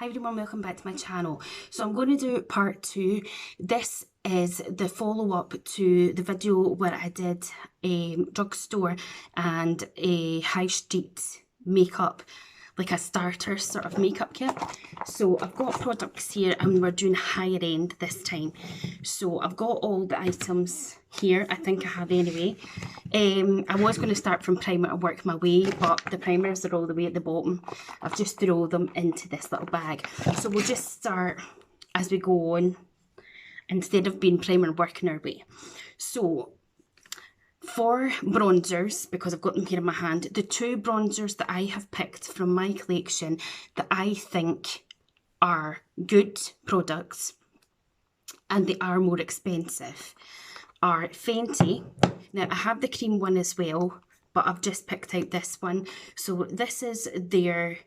everyone, welcome back to my channel. So I'm going to do part 2. This is the follow-up to the video where I did a drugstore and a high street makeup, like a starter sort of makeup kit. So I've got products here and we're doing higher end this time. So I've got all the items here, I think I have anyway. I was going to start from primer and work my way, but the primers are all the way at the bottom. I've just thrown them into this little bag. So we'll just start as we go on, instead of being primer working our way. So for bronzers, because I've got them here in my hand, the 2 bronzers that I have picked from my collection that I think are good products and they are more expensive are Fenty. Now I have the cream one as well, but I've just picked out this one. So this is their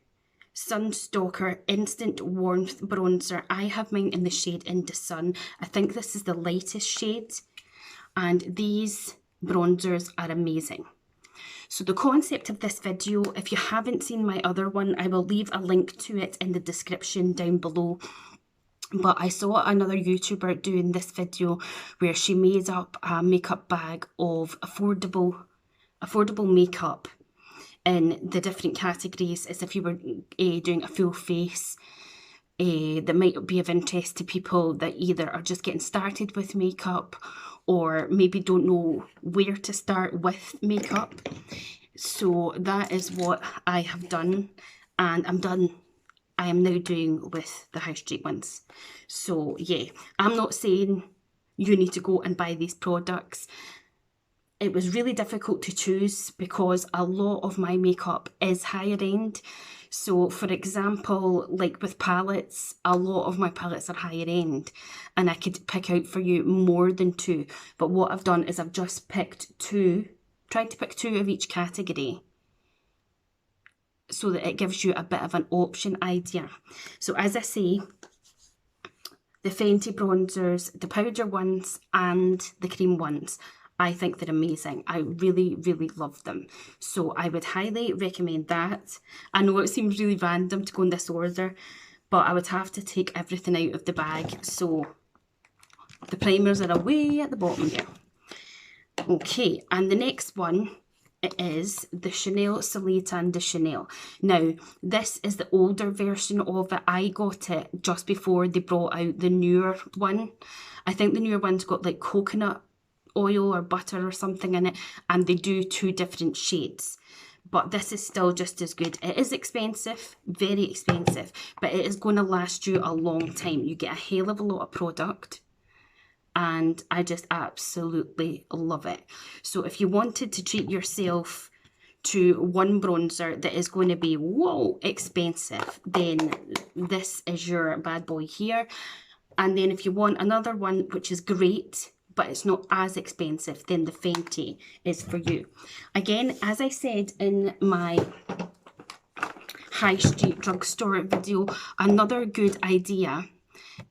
Sunstalker Instant Warmth Bronzer. I have mine in the shade In the Sun. I think this is the lightest shade, and these bronzers are amazing. So the concept of this video, if you haven't seen my other one, I will leave a link to it in the description down below. But I saw another YouTuber doing this video where she made up a makeup bag of affordable makeup in the different categories, as if you were doing a full face. That might be of interest to people that either are just getting started with makeup or maybe don't know where to start with makeup. So that is what I have done, and I am now doing with the high street ones. So yeah, I'm not saying you need to go and buy these products. It was really difficult to choose because a lot of my makeup is higher end. So for example, like with palettes, a lot of my palettes are higher end and I could pick out for you more than 2. But what I've done is I've just picked 2, tried to pick 2 of each category, so that it gives you a bit of an option idea. So as I say, the Fenty bronzers, the powder ones and the cream ones, I think they're amazing. I really, really love them. So I would highly recommend that. I know it seems really random to go in this order, but I would have to take everything out of the bag. So the primers are away at the bottom there. Okay, and the next one is the Chanel Soleil de Chanel. Now, this is the older version of it. I got it just before they brought out the newer one. I think the newer one's got like coconut oil or butter or something in it, and they do 2 different shades. But this is still just as good. It is expensive, very expensive, but it is going to last you a long time. You get a hell of a lot of product, and I just absolutely love it. So if you wanted to treat yourself to one bronzer that is going to be, whoa, expensive, then this is your bad boy here. And then if you want another one which is great, but it's not as expensive, then the Fenty is for you. Again, as I said in my high street drugstore video, another good idea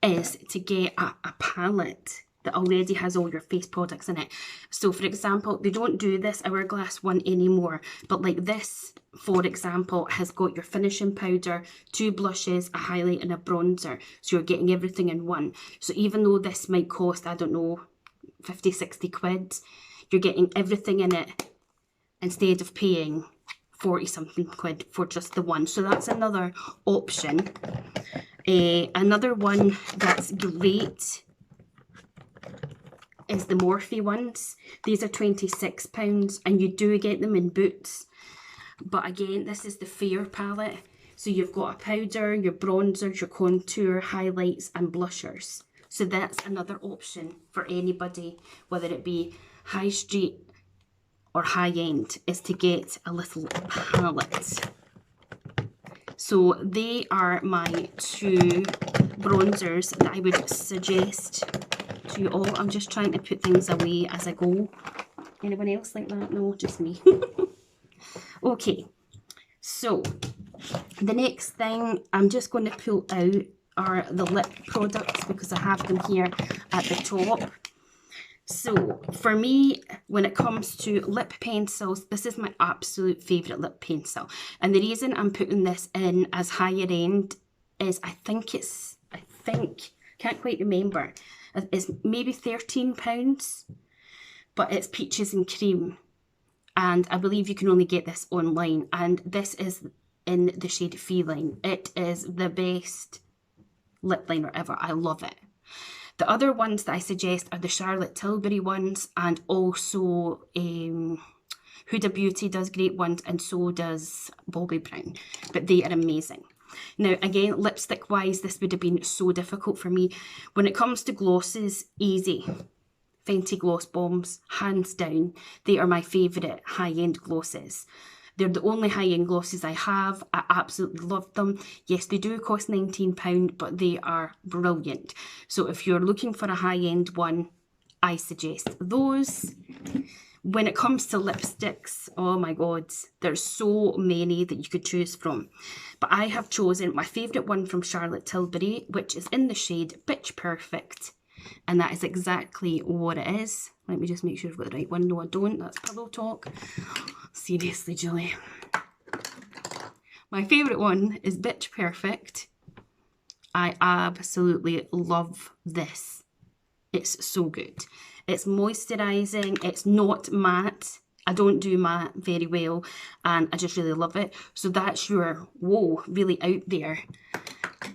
is to get a palette that already has all your face products in it. So for example, they don't do this Hourglass one anymore, but like this, for example, has got your finishing powder, 2 blushes, a highlight and a bronzer. So you're getting everything in one. So even though this might cost, I don't know, 50, 60 quid, you're getting everything in it instead of paying 40 something quid for just the one. So that's another option. Another one that's great is the Morphe ones. These are £26 and you do get them in Boots. But again, this is the Fair palette. So you've got a powder, your bronzers, your contour, highlights and blushers. So that's another option for anybody, whether it be high street or high end, is to get a little palette. So they are my 2 bronzers that I would suggest to you all. I'm just trying to put things away as I go. Anyone else like that? No, just me. Okay, so the next thing I'm just going to pull out are the lip products because I have them here at the top. So for me, when it comes to lip pencils, this is my absolute favourite lip pencil. And the reason I'm putting this in as higher end is, I think, can't quite remember, it's maybe £13, but it's peaches and cream. And I believe you can only get this online. And this is in the shade Feline. It is the best lip liner ever. I love it. The other ones that I suggest are the Charlotte Tilbury ones, and also Huda Beauty does great ones, and so does Bobbi Brown. But they are amazing. Now, again, lipstick-wise, this would have been so difficult for me. When it comes to glosses, easy. Fenty Gloss Bombs, hands down. They are my favourite high-end glosses. They're the only high-end glosses I have. I absolutely love them. Yes, they do cost £19, but they are brilliant. So if you're looking for a high-end one, I suggest those. When it comes to lipsticks, oh my god, there's so many that you could choose from. But I have chosen my favourite one from Charlotte Tilbury, which is in the shade Bitch Perfect. And that is exactly what it is. Let me just make sure I've got the right one. No, I don't. That's Pillow Talk. Seriously, Julie. My favourite one is Bitch Perfect. I absolutely love this. It's so good. It's moisturising. It's not matte. I don't do matte very well, and I just really love it. So that's your, whoa, really out there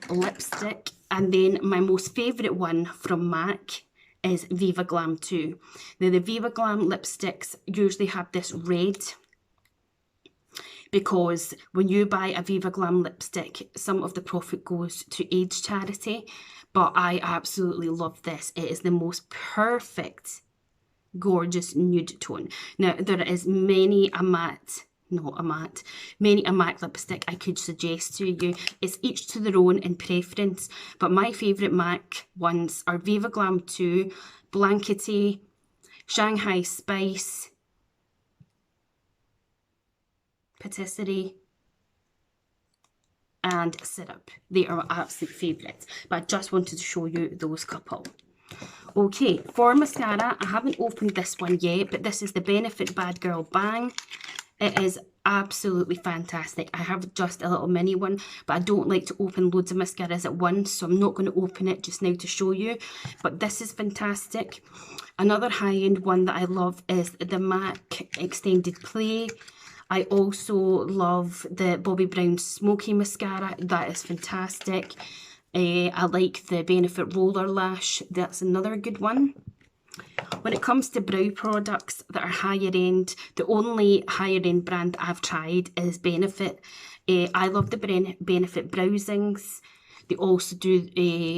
lipstick. And then my most favourite one from MAC is Viva Glam 2. Now, the Viva Glam lipsticks usually have this red, because when you buy a Viva Glam lipstick, some of the profit goes to AIDS charity. But I absolutely love this. It is the most perfect, gorgeous nude tone. Now, there is many a MAC lipstick I could suggest to you. It's each to their own in preference, but my favourite MAC ones are Viva Glam 2, Blankety, Shanghai Spice, Patisserie, and Syrup. They are my absolute favourites, but I just wanted to show you those couple. Okay, for mascara, I haven't opened this one yet, but this is the Benefit Bad Girl Bang. It is absolutely fantastic. I have just a little mini one, but I don't like to open loads of mascaras at once, so I'm not going to open it just now to show you. But this is fantastic. Another high-end one that I love is the MAC Extended Play. I also love the Bobbi Brown Smoky Mascara. That is fantastic. I like the Benefit Roller Lash. That's another good one. When it comes to brow products that are higher end, the only higher end brand I've tried is Benefit. I love the Benefit Browsings. They also do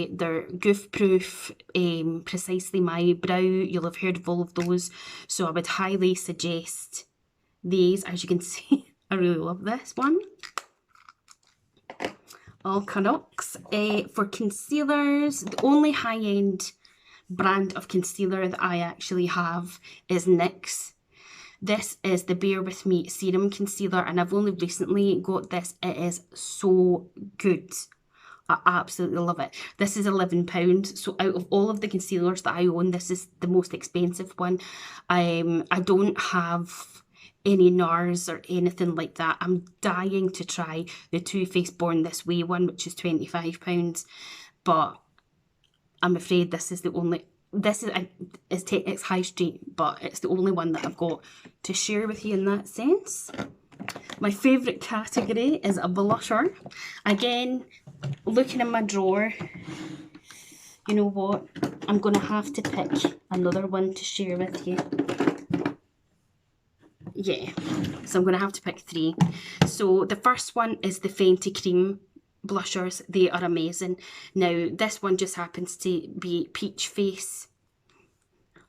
their Goof Proof, Precisely My Brow. You'll have heard of all of those. So I would highly suggest these. As you can see, I really love this one. All Canucks. For concealers, the only high-end brand of concealer that I actually have is NYX. This is the Bare With Me Serum Concealer, and I've only recently got this. It is so good. I absolutely love it. This is £11, so out of all of the concealers that I own, this is the most expensive one. I don't have any NARS or anything like that. I'm dying to try the Too Faced Born This Way one, which is £25, but I'm afraid this is the only, it's high street, but it's the only one that I've got to share with you in that sense. My favourite category is a blusher. Again, looking in my drawer, you know what? I'm going to have to pick another one to share with you. Yeah, so I'm going to have to pick three. So the first one is the Fenty Cream blushers. They are amazing. Now, this one just happens to be Peach Face.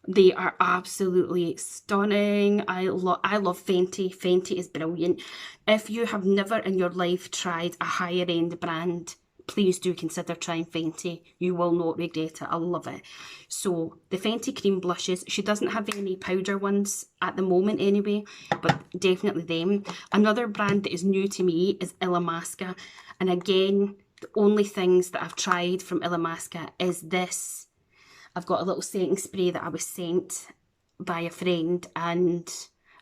They are absolutely stunning. I love Fenty. Fenty is brilliant. If you have never in your life tried a higher end brand, please do consider trying Fenty. You will not regret it. I love it. So the Fenty Cream blushes, she doesn't have any powder ones at the moment anyway, but definitely them. Another brand that is new to me is Illamasqua. And again, the only things that I've tried from Illamasqua is this. I've got a little setting spray that I was sent by a friend, and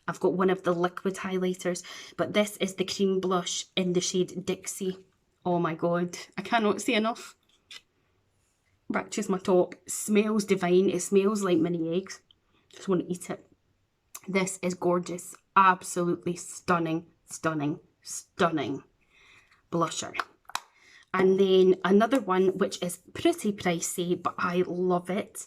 I've got one of the liquid highlighters, but this is the cream blush in the shade Dixie. Oh my god, I cannot say enough. Ratchet's my top. Smells divine. It smells like mini eggs. Just want to eat it. This is gorgeous. Absolutely stunning, stunning, stunning blusher. And then another one, which is pretty pricey, but I love it,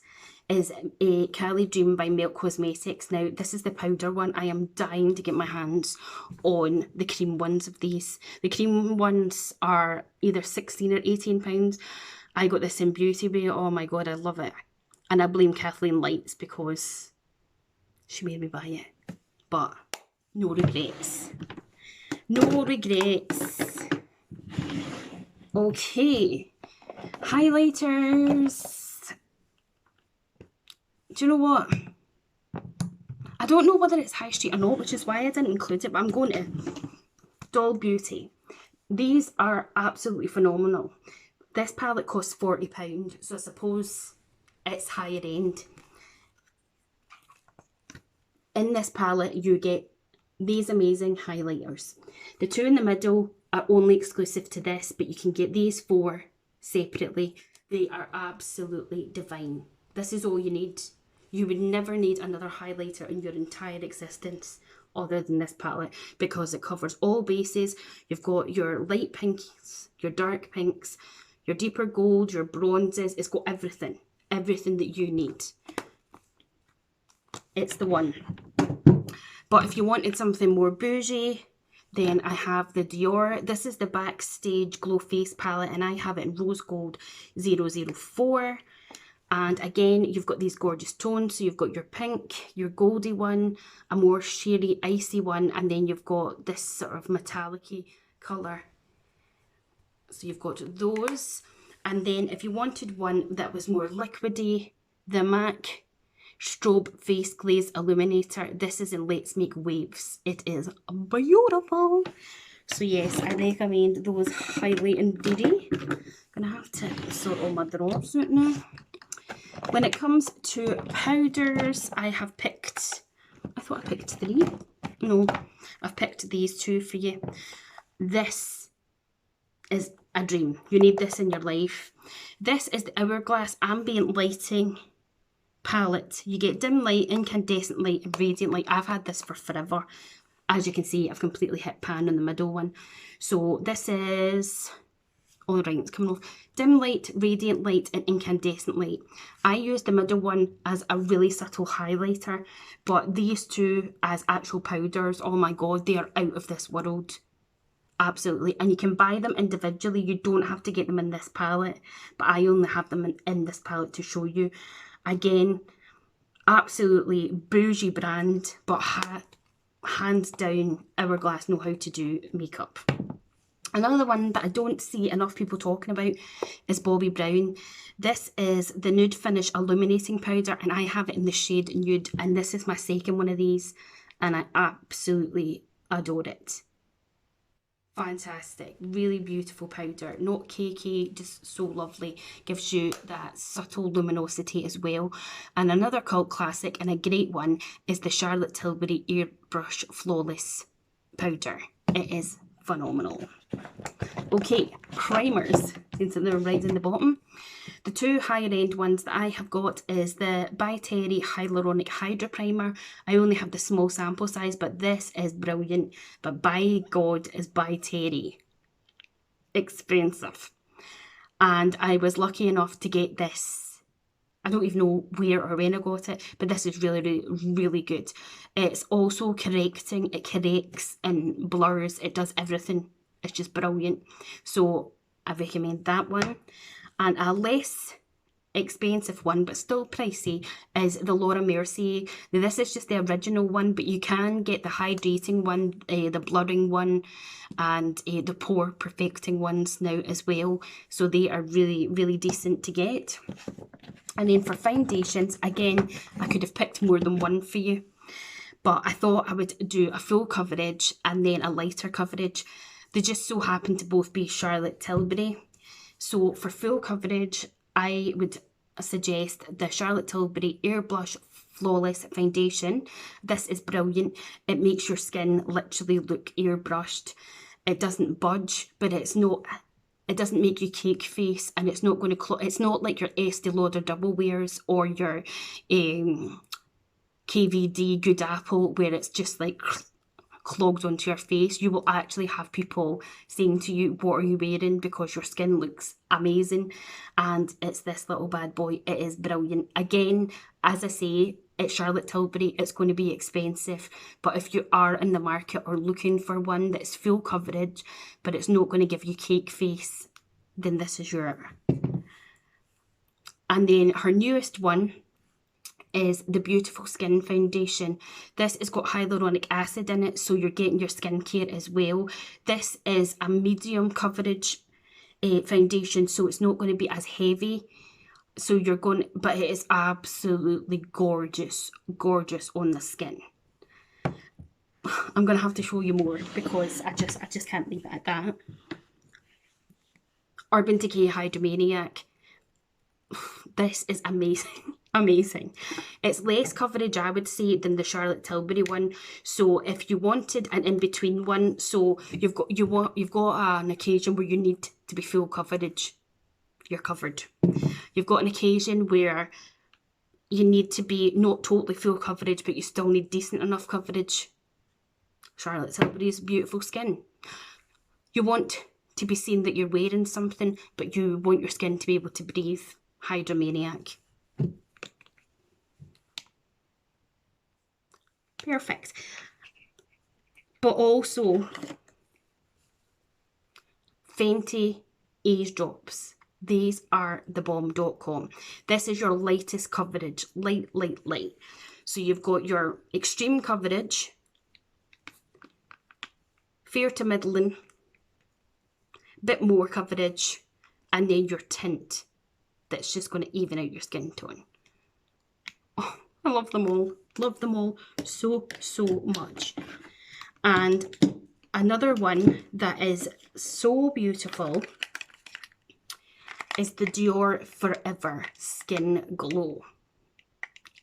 is a Cali Dream by Melt Cosmetics. Now, this is the powder one. I am dying to get my hands on the cream ones of these. The cream ones are either 16 or 18 pounds. I got this in Beauty Bay. Oh my god, I love it. And I blame Kathleen Lights because she made me buy it. But no regrets. No regrets. Okay. Highlighters. Do you know what? I don't know whether it's high street or not, which is why I didn't include it, but I'm going to. Doll Beauty. These are absolutely phenomenal. This palette costs £40, so I suppose it's higher end. In this palette, you get these amazing highlighters. The two in the middle are only exclusive to this, but you can get these four separately. They are absolutely divine. This is all you need. You would never need another highlighter in your entire existence other than this palette, because it covers all bases. You've got your light pinks, your dark pinks, your deeper gold, your bronzes. It's got everything. Everything that you need. It's the one. But if you wanted something more bougie, then I have the Dior. This is the Backstage Glow Face palette, and I have it in Rose Gold 004. And again, you've got these gorgeous tones. So you've got your pink, your goldy one, a more sheery, icy one, and then you've got this sort of metallic-y colour. So you've got those. And then if you wanted one that was more liquidy, the MAC Strobe Face Glaze Illuminator. This is in Let's Make Waves. It is beautiful. So yes, I recommend those highly indeed. I'm gonna have to sort all my drawers out now. When it comes to powders, I have picked, I thought I picked 3. No, I've picked these 2 for you. This is a dream. You need this in your life. This is the Hourglass Ambient Lighting palette. You get dim light, incandescent light, and radiant light. I've had this for forever. As you can see, I've completely hit pan on the middle one. So this is, all right, it's coming off. Dim light, radiant light, and incandescent light. I use the middle one as a really subtle highlighter, but these two as actual powders, oh my god, they are out of this world. Absolutely. And you can buy them individually. You don't have to get them in this palette, but I only have them in this palette to show you. Again, absolutely bougie brand, but hands down, Hourglass know how to do makeup. Another one that I don't see enough people talking about is Bobbi Brown. This is the Nude Finish Illuminating Powder, and I have it in the shade Nude, and this is my second one of these, and I absolutely adore it. Fantastic, really beautiful powder, not cakey, just so lovely, gives you that subtle luminosity as well. And another cult classic and a great one is the Charlotte Tilbury Airbrush Flawless powder. It is phenomenal. Okay, primers, since they're right in the bottom. The two higher end ones that I have got is the By Terry Hyaluronic Hydra Primer. I only have the small sample size, but this is brilliant. But by God, is By Terry expensive. And I was lucky enough to get this. I don't even know where or when I got it, but this is really, really, really good. It's also correcting, it corrects and blurs, it does everything. It's just brilliant. So I recommend that one. And a less expensive one, but still pricey, is the Laura Mercier. Now, this is just the original one, but you can get the hydrating one, the blurring one, and the pore perfecting ones now as well. So they are really, really decent to get. And then for foundations, again, I could have picked more than one for you, but I thought I would do a full coverage and then a lighter coverage. They just so happen to both be Charlotte Tilbury. So for full coverage, I would suggest the Charlotte Tilbury Airbrush Flawless Foundation. This is brilliant. It makes your skin literally look airbrushed. It doesn't budge, but it's not it doesn't make you cake face, and it's not going to it's not like your Estee Lauder Double Wears or your KVD Good Apple, where it's just like clogged onto your face. You will actually have people saying to you, what are you wearing, because your skin looks amazing. And it's this little bad boy. It is brilliant. Again, as I say, it's Charlotte Tilbury. It's going to be expensive, but if you are in the market or looking for one that's full coverage but it's not going to give you cake face, then this is your. And then her newest one is the Beautiful Skin Foundation. This has got hyaluronic acid in it, so you're getting your skincare as well. This is a medium coverage foundation, so it's not going to be as heavy. So you're going, but it is absolutely gorgeous, gorgeous on the skin. I'm going to have to show you more because I just can't leave it at that. Urban Decay Hydromaniac. This is amazing. Amazing. It's less coverage, I would say, than the Charlotte Tilbury one. So if you wanted an in-between one, so you've got an occasion where you need to be full coverage, you're covered. You've got an occasion where you need to be not totally full coverage, but you still need decent enough coverage. Charlotte Tilbury's Beautiful Skin. You want to be seen that you're wearing something, but you want your skin to be able to breathe. Hydromaniac. Perfect. But also Fenty Age Drops. These are the bomb.com. This is your lightest coverage. Light. So you've got your extreme coverage, fair to middling, bit more coverage, and then your tint that's just going to even out your skin tone. Oh, I love them all. Love them all so much. And another one that is so beautiful is the Dior Forever Skin Glow.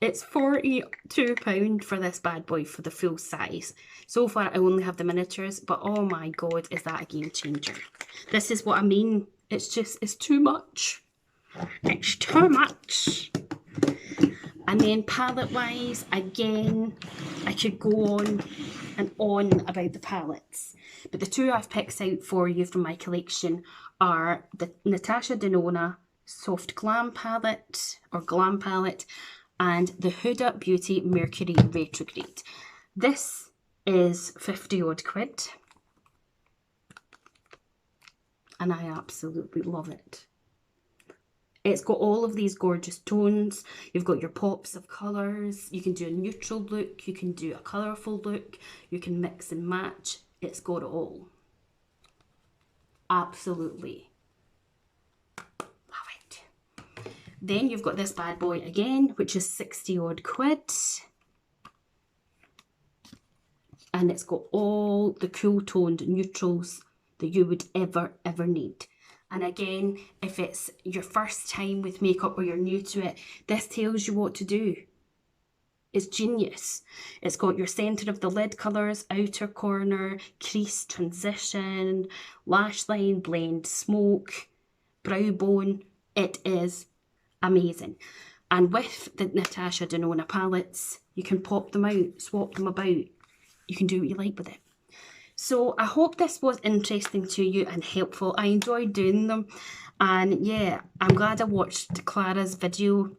It's £42 for this bad boy for the full size. So far I only have the miniatures, but oh my god, is that a game changer. This is what I mean. It's too much. It's too much. And then palette wise, again, I could go on and on about the palettes. But the two I've picked out for you from my collection are the Natasha Denona Soft Glam palette, or Glam palette, and the Huda Beauty Mercury Retrograde. This is 50 odd quid. And I absolutely love it. It's got all of these gorgeous tones. You've got your pops of colours. You can do a neutral look. You can do a colourful look. You can mix and match. It's got it all. Absolutely. Love it. Then you've got this bad boy again, which is 60 odd quid. And it's got all the cool toned neutrals that you would ever need. And again, if it's your first time with makeup or you're new to it, this tells you what to do. It's genius. It's got your centre of the lid colours, outer corner, crease, transition, lash line, blend, smoke, brow bone. It is amazing. And with the Natasha Denona palettes, you can pop them out, swap them about. You can do what you like with it. So I hope this was interesting to you and helpful. I enjoyed doing them, and yeah, I'm glad I watched Clara's video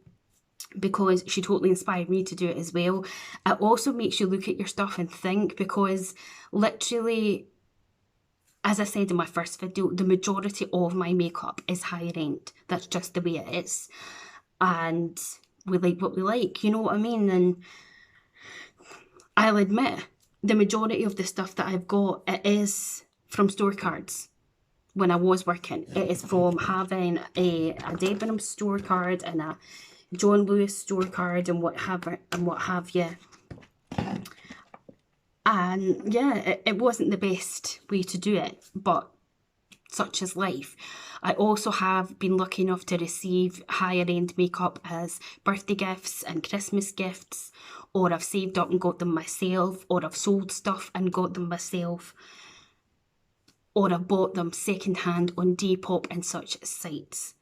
because she totally inspired me to do it as well. It also makes you look at your stuff and think, because literally, as I said in my first video, the majority of my makeup is higher end. That's just the way it is, and we like what we like, you know what I mean? And I'll admit, the majority of the stuff that I've got, it is from store cards. When I was working, it is from having a Debenhams store card and a John Lewis store card and what have you. And yeah, it wasn't the best way to do it, but such is life. I also have been lucky enough to receive higher end makeup as birthday gifts and Christmas gifts, or I've saved up and got them myself, or I've sold stuff and got them myself. or I've bought them secondhand on Depop and such sites.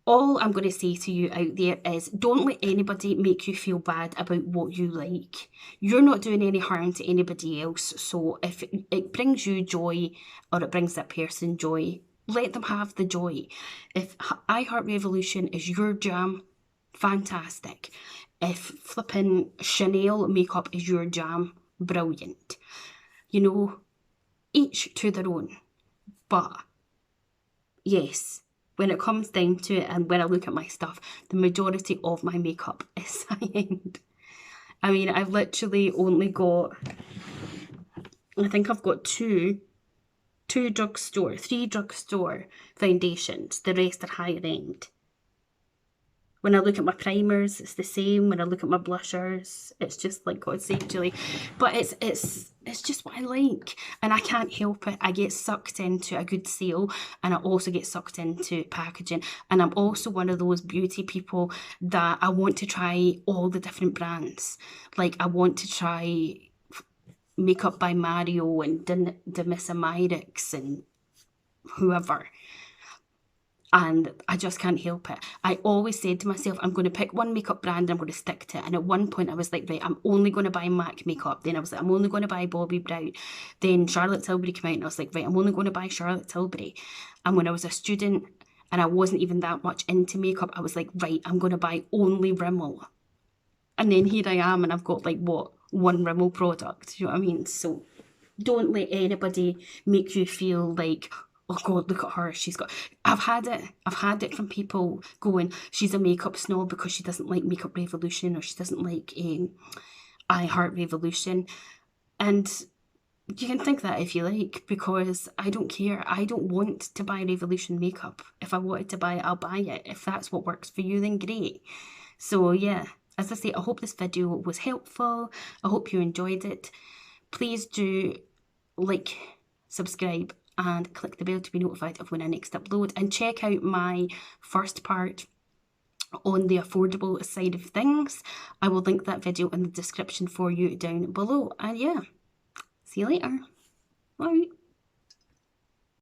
All I'm going to say to you out there is don't let anybody make you feel bad about what you like. You're not doing any harm to anybody else. So if it brings you joy or it brings that person joy, let them have the joy. If I Heart Revolution is your jam, fantastic. If flipping Chanel makeup is your jam, brilliant. You know, each to their own. But yes, when it comes down to it and when I look at my stuff, the majority of my makeup is high-end. I mean, I've literally only got, I think I've got three drugstore foundations. The rest are higher end. When I look at my primers, it's the same. When I look at my blushers, it's just like, God's sake, Julie. But it's just what I like. And I can't help it. I get sucked into a good sale and I also get sucked into packaging. And I'm also one of those beauty people that I want to try all the different brands. Like, I want to try Makeup by Mario and Demissa and whoever. And I just can't help it. I always said to myself, I'm going to pick one makeup brand and I'm going to stick to it. And at one point I was like, right, I'm only going to buy MAC makeup. Then I was like, I'm only going to buy Bobbi Brown. Then Charlotte Tilbury came out and I was like, right, I'm only going to buy Charlotte Tilbury. And when I was a student and I wasn't even that much into makeup, I was like, right, I'm going to buy only Rimmel. And then here I am and I've got like, what, one Rimmel product. You know what I mean? So don't let anybody make you feel like, oh God, look at her, she's got... I've had it from people going, she's a makeup snob because she doesn't like Makeup Revolution or she doesn't like I Heart Revolution. And you can think that if you like, because I don't care. I don't want to buy Revolution makeup. If I wanted to buy it, I'll buy it. If that's what works for you, then great. So yeah, as I say, I hope this video was helpful. I hope you enjoyed it. Please do like, subscribe, and click the bell to be notified of when I next upload. And check out my first part on the affordable side of things. I will link that video in the description for you down below. And yeah, see you later. Bye.